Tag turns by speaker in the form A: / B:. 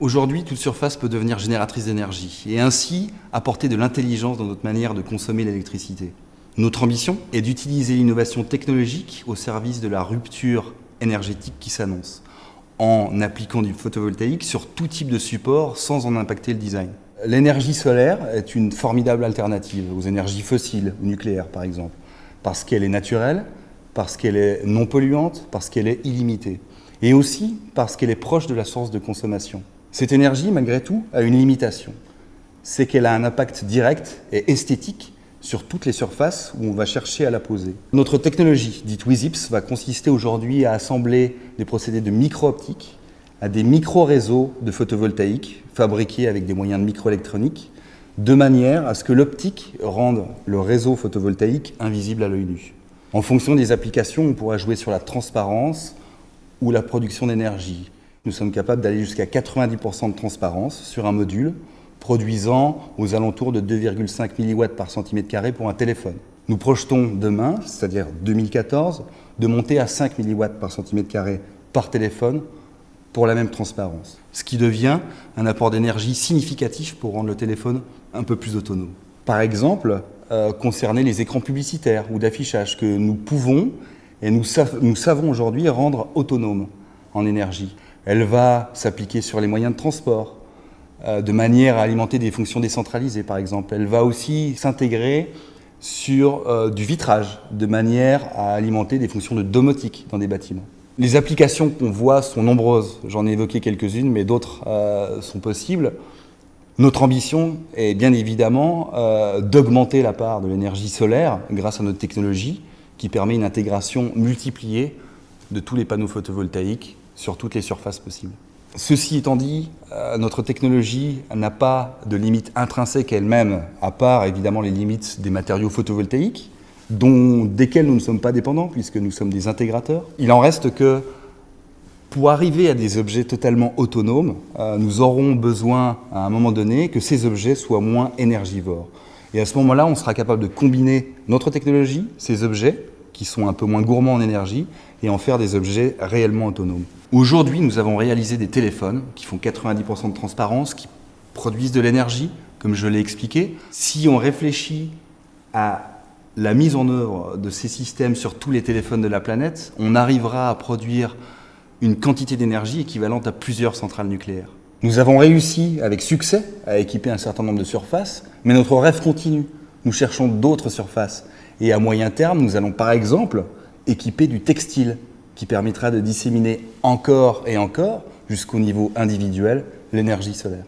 A: Aujourd'hui, toute surface peut devenir génératrice d'énergie et ainsi apporter de l'intelligence dans notre manière de consommer l'électricité. Notre ambition est d'utiliser l'innovation technologique au service de la rupture énergétique qui s'annonce, en appliquant du photovoltaïque sur tout type de support sans en impacter le design. L'énergie solaire est une formidable alternative aux énergies fossiles ou nucléaires par exemple, parce qu'elle est naturelle, parce qu'elle est non polluante, parce qu'elle est illimitée, et aussi parce qu'elle est proche de la source de consommation. Cette énergie, malgré tout, a une limitation. C'est qu'elle a un impact direct et esthétique sur toutes les surfaces où on va chercher à la poser. Notre technologie, dite WISIPS, va consister aujourd'hui à assembler des procédés de micro-optique à des micro-réseaux de photovoltaïque fabriqués avec des moyens de microélectronique, de manière à ce que l'optique rende le réseau photovoltaïque invisible à l'œil nu. En fonction des applications, on pourra jouer sur la transparence ou la production d'énergie. Nous sommes capables d'aller jusqu'à 90% de transparence sur un module, produisant aux alentours de 2,5 mW par cm² pour un téléphone. Nous projetons demain, c'est-à-dire 2014, de monter à 5 mW par cm² par téléphone pour la même transparence. Ce qui devient un apport d'énergie significatif pour rendre le téléphone un peu plus autonome. Par exemple, concerner les écrans publicitaires ou d'affichage que nous pouvons et nous savons aujourd'hui rendre autonomes en énergie. Elle va s'appliquer sur les moyens de transport, de manière à alimenter des fonctions décentralisées par exemple. Elle va aussi s'intégrer sur du vitrage, de manière à alimenter des fonctions de domotique dans des bâtiments. Les applications qu'on voit sont nombreuses, j'en ai évoqué quelques-unes, mais d'autres sont possibles. Notre ambition est bien évidemment d'augmenter la part de l'énergie solaire grâce à notre technologie qui permet une intégration multipliée de tous les panneaux photovoltaïques sur toutes les surfaces possibles. Ceci étant dit, notre technologie n'a pas de limites intrinsèques elle-même, à part évidemment les limites des matériaux photovoltaïques, desquels nous ne sommes pas dépendants puisque nous sommes des intégrateurs. Il en reste que pour arriver à des objets totalement autonomes, nous aurons besoin à un moment donné que ces objets soient moins énergivores. Et à ce moment-là, on sera capable de combiner notre technologie, ces objets, qui sont un peu moins gourmands en énergie, et en faire des objets réellement autonomes. Aujourd'hui, nous avons réalisé des téléphones qui font 90% de transparence, qui produisent de l'énergie, comme je l'ai expliqué. Si on réfléchit à la mise en œuvre de ces systèmes sur tous les téléphones de la planète, on arrivera à produire une quantité d'énergie équivalente à plusieurs centrales nucléaires. Nous avons réussi avec succès à équiper un certain nombre de surfaces, mais notre rêve continue. Nous cherchons d'autres surfaces. Et à moyen terme, nous allons par exemple équiper du textile qui permettra de disséminer encore et encore, jusqu'au niveau individuel, l'énergie solaire.